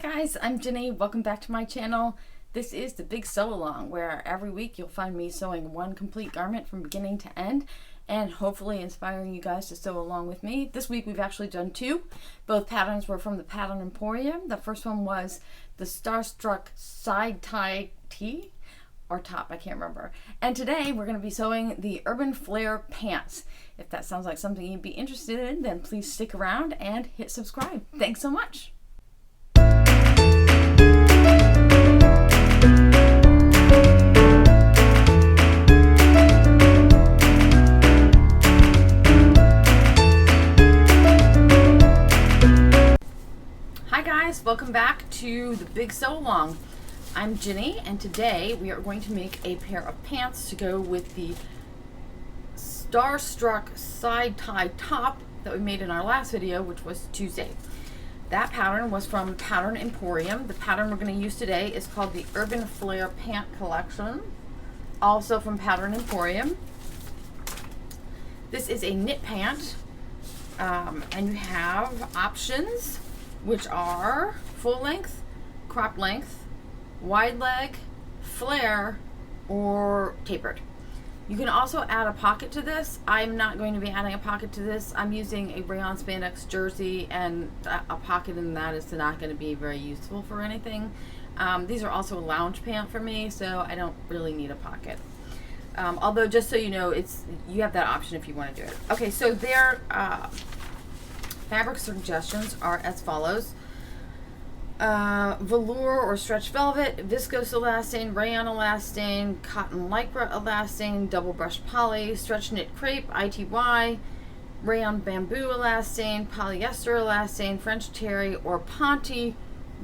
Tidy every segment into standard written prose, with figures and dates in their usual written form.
guys, I'm Jenny. Welcome back to my channel. This is the Big Sew Along, where every week you'll find me sewing one complete garment from beginning to end and hopefully inspiring you guys to sew along with me. This week we've actually done two. Both patterns were from the Pattern Emporium. The first one was the Starstruck side tie tee or top, I can't remember. And today we're going to be sewing the Urban Flair pants. If that sounds like something you'd be interested in, then please stick around and hit subscribe. Thanks so much. Hi guys, welcome back to the Big Sew Along. I'm Jenny, and today we are going to make a pair of pants to go with the Starstruck side tie top that we made in our last video, which was Tuesday. That pattern was from Pattern Emporium. The pattern we're going to use today is called the Urban Flair Pant Collection, also from Pattern Emporium. This is a knit pant, and you have options, which are full length, crop length, wide leg, flare, or tapered. You can also add a pocket to this. I'm not going to be adding a pocket to this. I'm using a rayon spandex jersey, and a pocket in that is not going to be very useful for anything. These are also a lounge pant for me, so I don't really need a pocket. Although, just so you know, you have that option if you want to do it. Okay, so their fabric suggestions are as follows. Velour or stretch velvet, viscose elastane, rayon elastane, cotton lycra elastane, double brushed poly, stretch knit crepe, ITY, rayon bamboo elastane, polyester elastane, French terry, or ponte,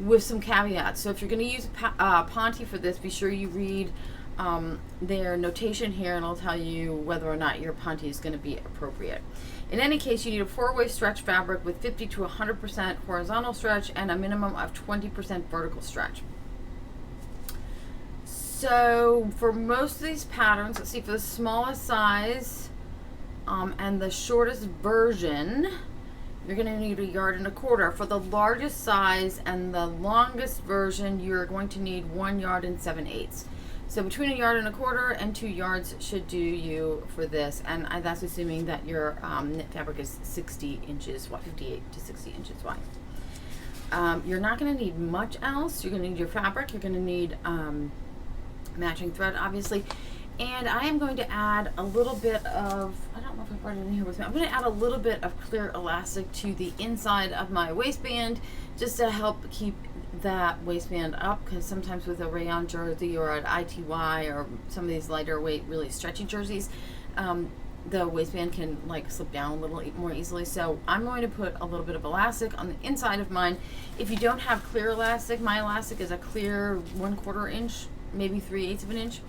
with some caveats. So if you're going to use ponte for this, be sure you read their notation here, and it'll tell you whether or not your ponte is going to be appropriate. In any case, you need a 4-way stretch fabric with 50 to 100% horizontal stretch and a minimum of 20% vertical stretch. So for most of these patterns, let's see, for the smallest size and the shortest version, you're going to need 1.25 yards. For the largest size and the longest version, you're going to need 1 yard and 7/8. So between 1.25 yards and 2 yards should do you for this, and that's assuming that your knit fabric is 60 inches, 58 to 60 inches wide. You're not going to need much else. You're going to need your fabric. You're going to need matching thread, obviously, and I am going to add a little bit of, I don't know if I brought it in here with me, I'm going to add a little bit of clear elastic to the inside of my waistband just to help keep that waistband up, because sometimes with a rayon jersey or an ITY or some of these lighter weight, really stretchy jerseys, the waistband can like slip down a little more easily. So I'm going to put a little bit of elastic on the inside of mine. If you don't have clear elastic, my elastic is a clear 1/4 inch, maybe 3/8 of an inch.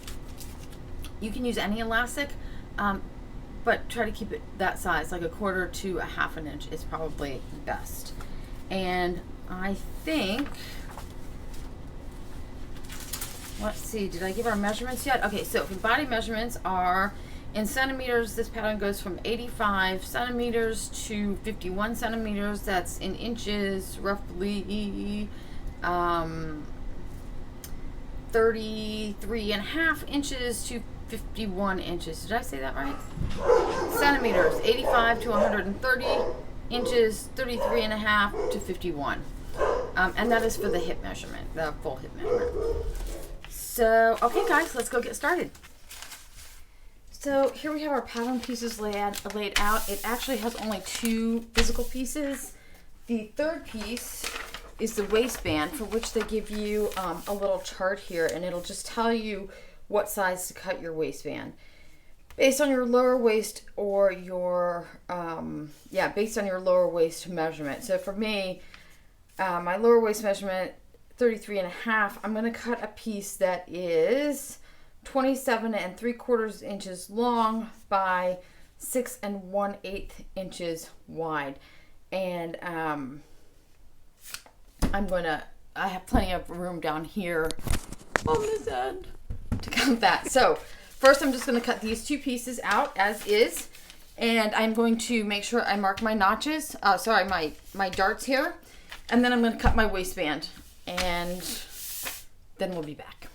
You can use any elastic, but try to keep it that size, like 1/4 to 1/2 inch is probably best. And I think, let's see, did I give our measurements yet? Okay, so for body measurements are in centimeters. This pattern goes from 85 centimeters to 51 centimeters. That's in inches, roughly 33.5 inches to 51 inches. Did I say that right? Centimeters, 85 to 130 inches, 33.5 to 51. And that is for the hip measurement, the full hip measurement. So, okay guys, let's go get started. So here we have our pattern pieces laid out. It actually has only 2 physical pieces. The third piece is the waistband, for which they give you a little chart here, and it'll just tell you what size to cut your waistband based on your lower waist or your, based on your lower waist measurement. So for me, my lower waist measurement, 33.5, I'm going to cut a piece that is 27 3/4 inches long by 6 1/8 inches wide. And I have plenty of room down here on this end to cut that. So first I'm just going to cut these 2 pieces out as is, and I'm going to make sure I mark my notches, my darts here, and then I'm going to cut my waistband and then we'll be back.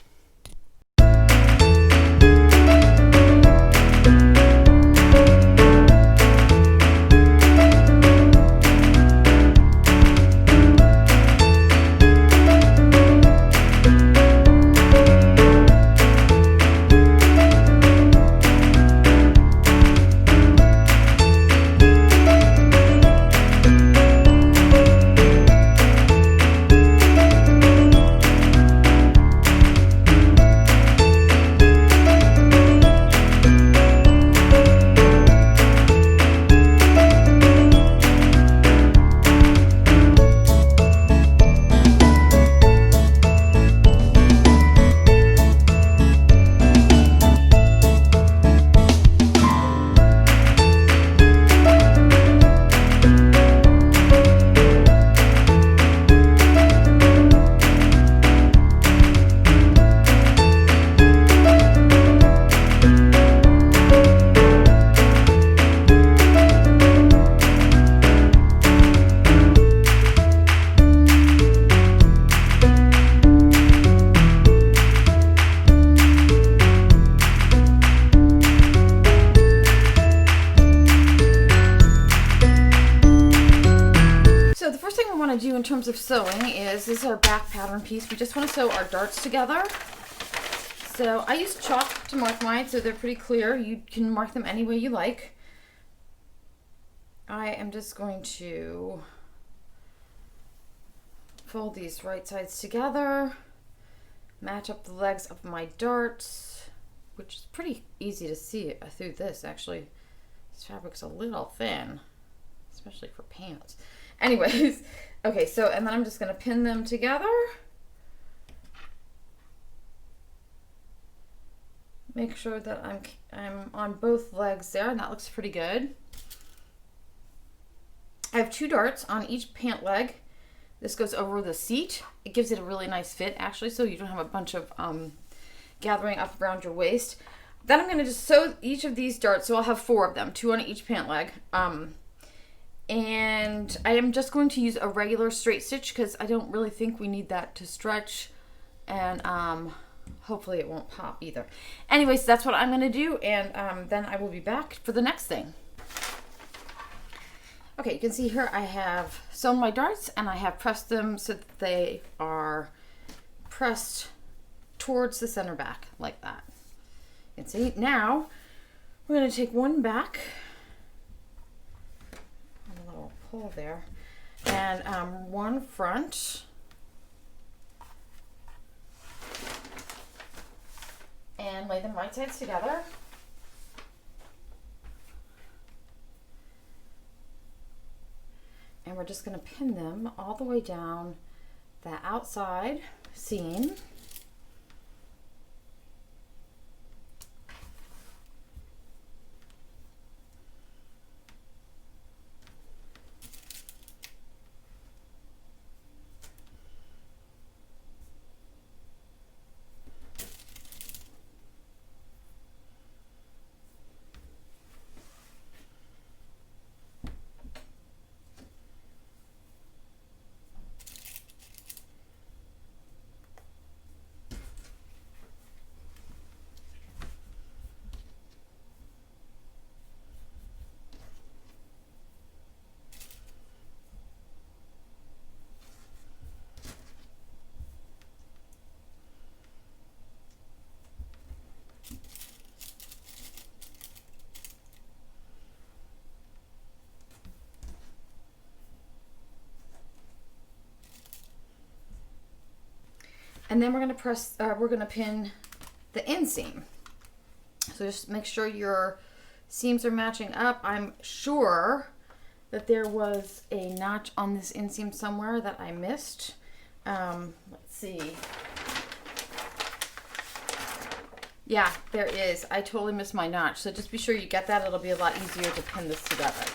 Do in terms of sewing is this is our back pattern piece. We just want to sew our darts together. So I use chalk to mark mine, so they're pretty clear. You can mark them any way you like. I am just going to fold these right sides together, match up the legs of my darts, which is pretty easy to see through this actually. This fabric's a little thin, especially for pants. Anyways, okay, so, and then I'm just going to pin them together. Make sure that I'm on both legs there, and that looks pretty good. I have 2 darts on each pant leg. This goes over the seat. It gives it a really nice fit, actually, so you don't have a bunch of gathering up around your waist. Then I'm going to just sew each of these darts, so I'll have 4 of them, 2 on each pant leg. And I am just going to use a regular straight stitch because I don't really think we need that to stretch, and hopefully it won't pop either. Anyways, that's what I'm going to do, and then I will be back for the next thing. Okay, you can see here I have sewn my darts and I have pressed them so that they are pressed towards the center back like that. You can see now we're going to take one back. Pull there, and one front, and lay them right sides together. And we're just going to pin them all the way down the outside seam. And then we're going to pin the inseam. So just make sure your seams are matching up. I'm sure that there was a notch on this inseam somewhere that I missed. Let's see. Yeah, there is. I totally missed my notch. So just be sure you get that. It'll be a lot easier to pin this together.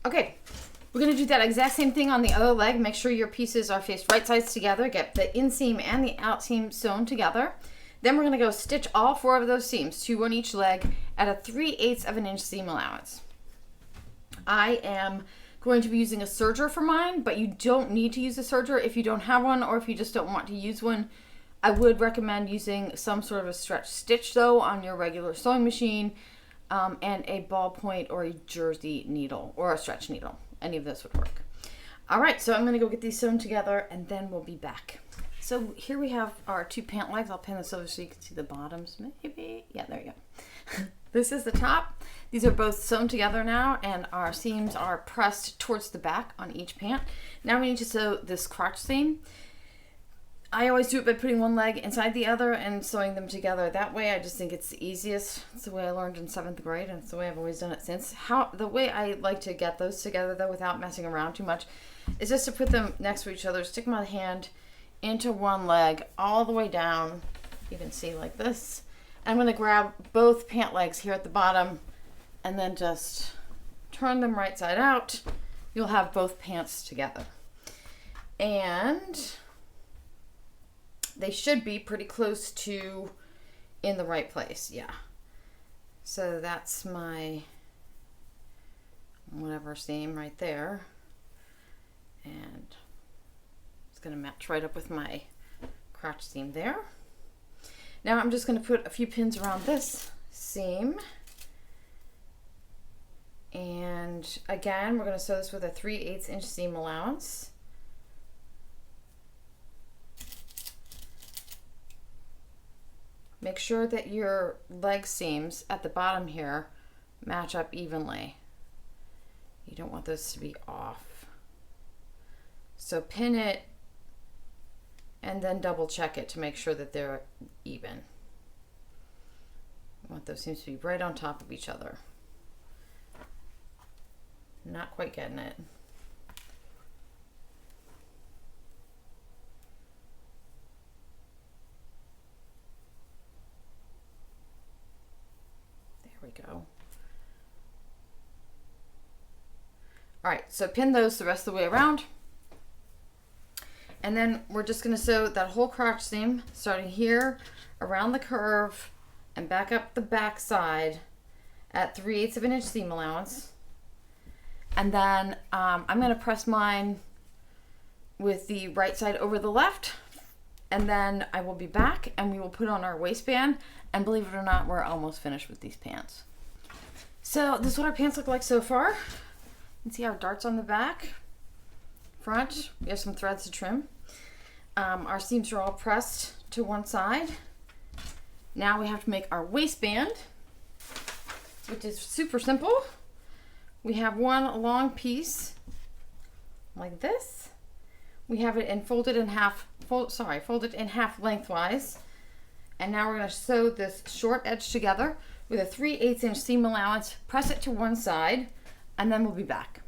Okay, we're gonna do that exact same thing on the other leg. Make sure your pieces are faced right sides together. Get the inseam and the outseam sewn together. Then we're gonna go stitch all 4 of those seams, 2 on each leg, at a 3/8 of an inch seam allowance. I am going to be using a serger for mine, but you don't need to use a serger if you don't have one, or if you just don't want to use one. I would recommend using some sort of a stretch stitch though on your regular sewing machine, and a ballpoint or a jersey needle or a stretch needle. Any of those would work. All right, so I'm gonna go get these sewn together and then we'll be back. So here we have our 2 pant legs. I'll pin this over so you can see the bottoms, maybe. Yeah, there you go. This is the top. These are both sewn together now, and our seams are pressed towards the back on each pant. Now we need to sew this crotch seam. I always do it by putting one leg inside the other and sewing them together. That way, I just think it's the easiest. It's the way I learned in 7th grade, and it's the way I've always done it since. The way I like to get those together, though, without messing around too much, is just to put them next to each other, stick my hand into one leg all the way down. You can see like this. I'm going to grab both pant legs here at the bottom and then just turn them right side out. You'll have both pants together. And they should be pretty close to in the right place. Yeah. So that's my whatever seam right there. And it's going to match right up with my crotch seam there. Now I'm just going to put a few pins around this seam. And again, we're going to sew this with a 3/8 inch seam allowance. Make sure that your leg seams at the bottom here match up evenly. You don't want those to be off. So pin it and then double check it to make sure that they're even. You want those seams to be right on top of each other. Not quite getting it. There we go. All right, so pin those the rest of the way around. And then we're just going to sew that whole crotch seam starting here around the curve and back up the back side at 3/8 of an inch seam allowance. And then I'm going to press mine with the right side over the left, and then I will be back and we will put on our waistband. And believe it or not, we're almost finished with these pants. So this is what our pants look like so far. You can see our darts on the back. Front, we have some threads to trim. Our seams are all pressed to one side. Now we have to make our waistband, which is super simple. We have one long piece like this. We have it folded in half lengthwise. And now we're going to sew this short edge together with a 3/8 inch seam allowance, press it to one side, and then we'll be back.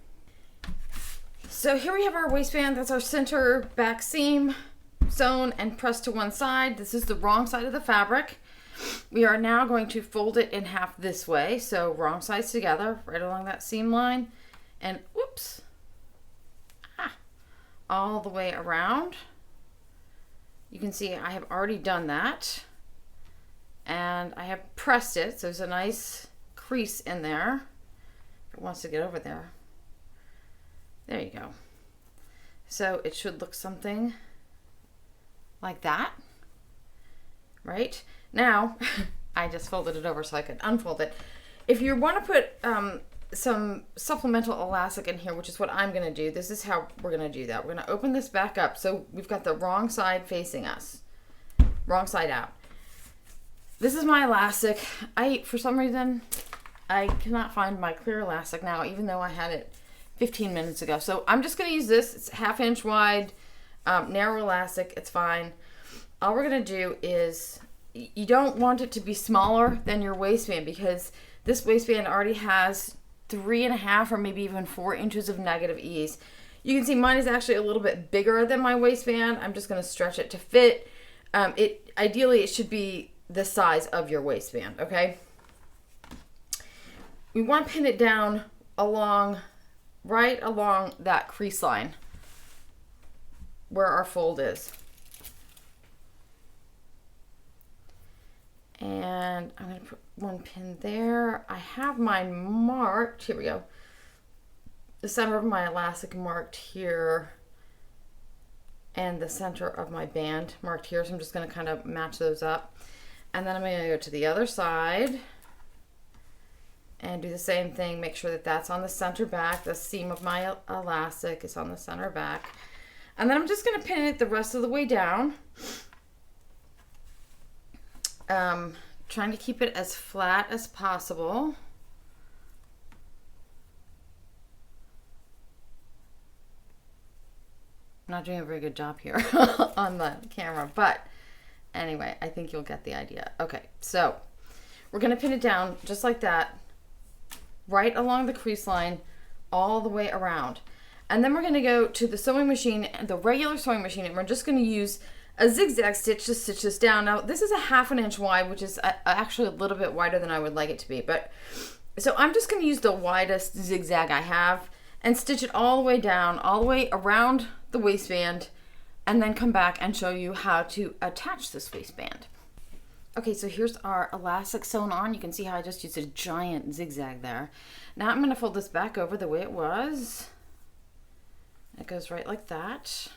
So here we have our waistband. That's our center back seam sewn and pressed to one side. This is the wrong side of the fabric. We are now going to fold it in half this way. So wrong sides together, right along that seam line. And whoops, all the way around. You can see I have already done that. And I have pressed it, so there's a nice crease in there. If it wants to get over there. There you go. So it should look something like that, right? Now, I just folded it over so I could unfold it. If you want to put some supplemental elastic in here, which is what I'm going to do, this is how we're going to do that. We're going to open this back up. So we've got the wrong side facing us, wrong side out. This is my elastic. For some reason, I cannot find my clear elastic now, even though I had it 15 minutes ago. So I'm just going to use this. It's 1/2 inch wide, narrow elastic. It's fine. All we're going to do is, you don't want it to be smaller than your waistband, because this waistband already has 3.5 or maybe even 4 inches of negative ease. You can see mine is actually a little bit bigger than my waistband. I'm just going to stretch it to fit. Ideally, it should be the size of your waistband, okay? We want to pin it down along right along that crease line where our fold is. And I'm going to put one pin there. I have mine marked. Here we go. The center of my elastic marked here, and the center of my band marked here. So I'm just going to kind of match those up. And then I'm going to go to the other side and do the same thing. Make sure that that's on the center back. The seam of my elastic is on the center back. And then I'm just going to pin it the rest of the way down. Trying to keep it as flat as possible. I'm not doing a very good job here on the camera, but anyway, I think you'll get the idea. Okay, so we're going to pin it down just like that, right along the crease line, all the way around. And then we're going to go to the sewing machine, the regular sewing machine, and we're just going to use a zigzag stitch to stitch this down. Now, this is a 1/2 inch wide, which is actually a little bit wider than I would like it to be. But so I'm just going to use the widest zigzag I have and stitch it all the way down, all the way around the waistband, and then come back and show you how to attach this waistband. Okay, so here's our elastic sewn on. You can see how I just used a giant zigzag there. Now I'm going to fold this back over the way it was. It goes right like that,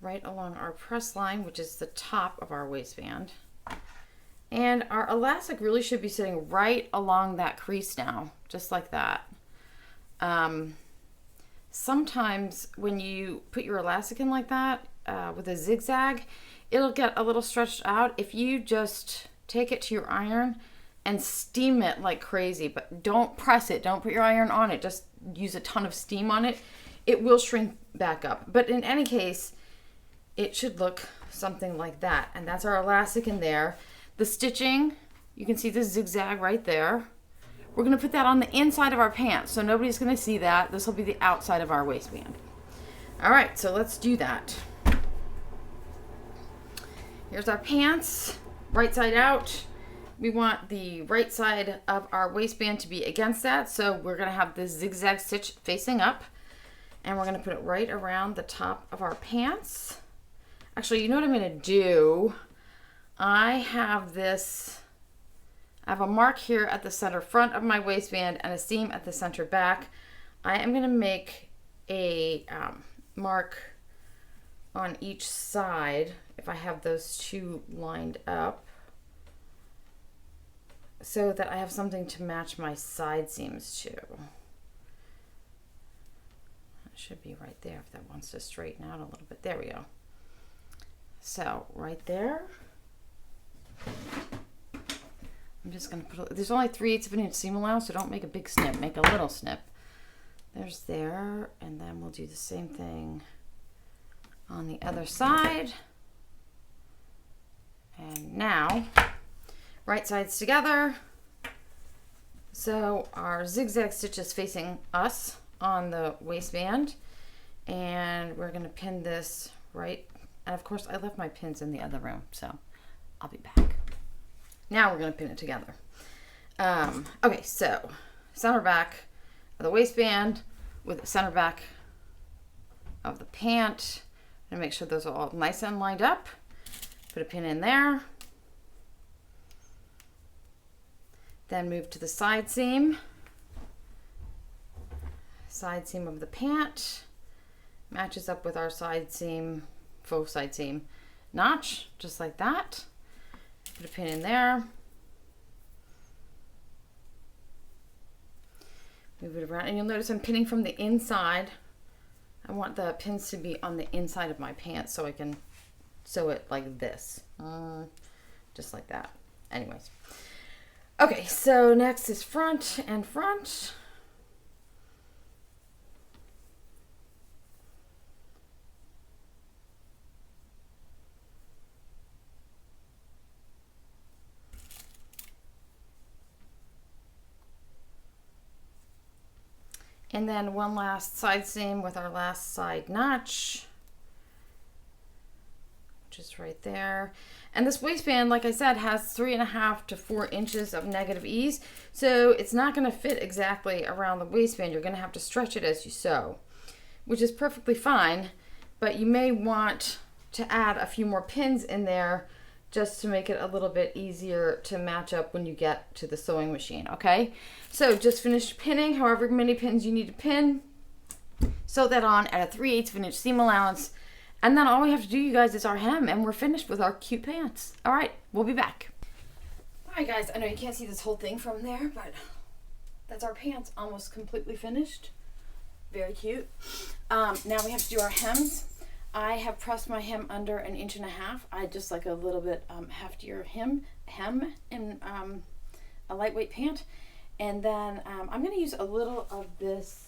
right along our press line, which is the top of our waistband. And our elastic really should be sitting right along that crease now, just like that. Sometimes when you put your elastic in like that with a zigzag, it'll get a little stretched out. If you just take it to your iron and steam it like crazy, but don't press it, don't put your iron on it, just use a ton of steam on it, it will shrink back up. But in any case, it should look something like that. And that's our elastic in there. The stitching, you can see the zigzag right there. We're going to put that on the inside of our pants, so nobody's going to see that. This will be the outside of our waistband. All right, so let's do that. Here's our pants, right side out. We want the right side of our waistband to be against that, so we're going to have this zigzag stitch facing up, and we're going to put it right around the top of our pants. Actually, you know what I'm going to do? I have a mark here at the center front of my waistband and a seam at the center back. I am going to make a mark on each side if I have those two lined up, so that I have something to match my side seams to. It should be right there if that wants to straighten out a little bit. There we go. So right there. I'm just going to put, there's only 3/8 of an inch seam allowance, so don't make a big snip, make a little snip. There's there, and then we'll do the same thing on the other side. And now, right sides together. So our zigzag stitch is facing us on the waistband, and we're going to pin this right, and of course I left my pins in the other room, so I'll be back. Now we're going to pin it together. Okay, so center back of the waistband with the center back of the pant. And make sure those are all nice and lined up. Put a pin in there. Then move to the side seam. Side seam of the pant. Matches up with our side seam, faux side seam notch, just like that. Put a pin in there. Move it around, and you'll notice I'm pinning from the inside. I want the pins to be on the inside of my pants so I can sew it like this. Just like that. Anyways. Okay, so next is front and front. And then one last side seam with our last side notch, which is right there. And this waistband, like I said, has 3.5 to 4 inches of negative ease. So it's not gonna fit exactly around the waistband. You're gonna have to stretch it as you sew, which is perfectly fine, but you may want to add a few more pins in there just to make it a little bit easier to match up when you get to the sewing machine, okay? So just finished pinning, however many pins you need to pin. Sew that on at a 3/8 of an inch seam allowance. And then all we have to do, you guys, is our hem, and we're finished with our cute pants. All right, we'll be back. All right, guys, I know you can't see this whole thing from there, but that's our pants almost completely finished. Very cute. Now we have to do our hems. I have pressed my hem under 1.5 inches. I just like a little bit heftier hem in a lightweight pant. And then I'm going to use a little of this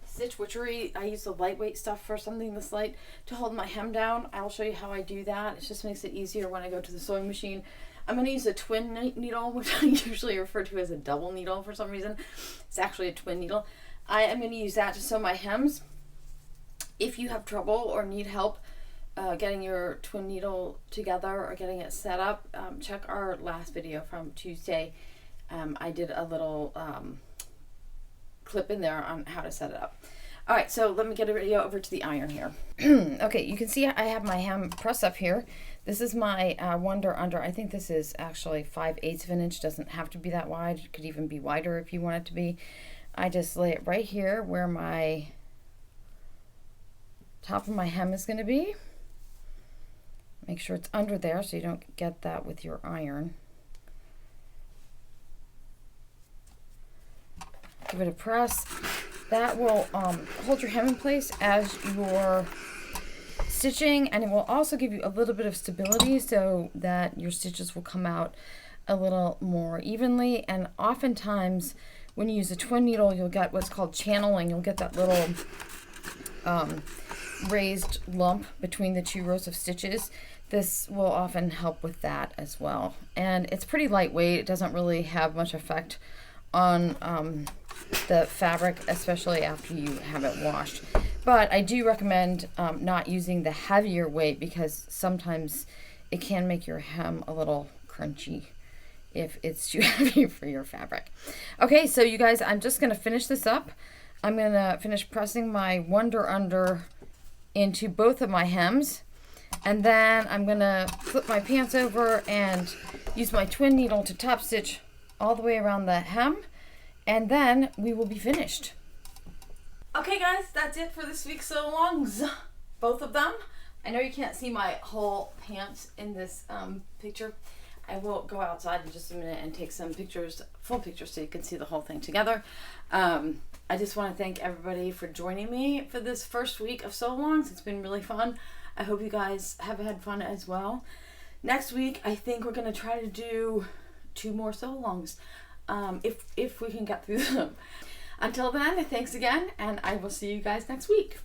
stitch witchery. I use the lightweight stuff for something this light to hold my hem down. I'll show you how I do that. It just makes it easier when I go to the sewing machine. I'm going to use a twin needle, which I usually refer to as a double needle for some reason. It's actually a twin needle. I am going to use that to sew my hems. If you have trouble or need help getting your twin needle together or getting it set up, check our last video from Tuesday. I did a little clip in there on how to set it up. All right, so let me get a video over to the iron here. Okay, you can see I have my hem press up here. This is my Wonder Under. I think this is actually 5/8 of an inch. Doesn't have to be that wide. It could even be wider if you want it to be. I just lay it right here where my top of my hem is going to be. Make sure it's under there so you don't get that with your iron. Give it a press. That will hold your hem in place as you're stitching, and it will also give you a little bit of stability so that your stitches will come out a little more evenly. And oftentimes when you use a twin needle, you'll get what's called channeling. You'll get that little raised lump between the 2 rows of stitches. This will often help with that as well. And it's pretty lightweight. It doesn't really have much effect on the fabric, especially after you have it washed. But I do recommend not using the heavier weight because sometimes it can make your hem a little crunchy if it's too heavy for your fabric. Okay, so you guys, I'm just going to finish this up. I'm going to finish pressing my Wonder Under into both of my hems, and then I'm going to flip my pants over and use my twin needle to top stitch all the way around the hem, and then we will be finished. Okay guys, that's it for this week's sew alongs, both of them. I know you can't see my whole pants in this picture. I will go outside in just a minute and take some pictures, full pictures, so you can see the whole thing together. I just want to thank everybody for joining me for this first week of sew alongs. It's been really fun. I hope you guys have had fun as well. Next week, I think we're going to try to do 2 more sew alongs, if we can get through them. Until then, thanks again, and I will see you guys next week.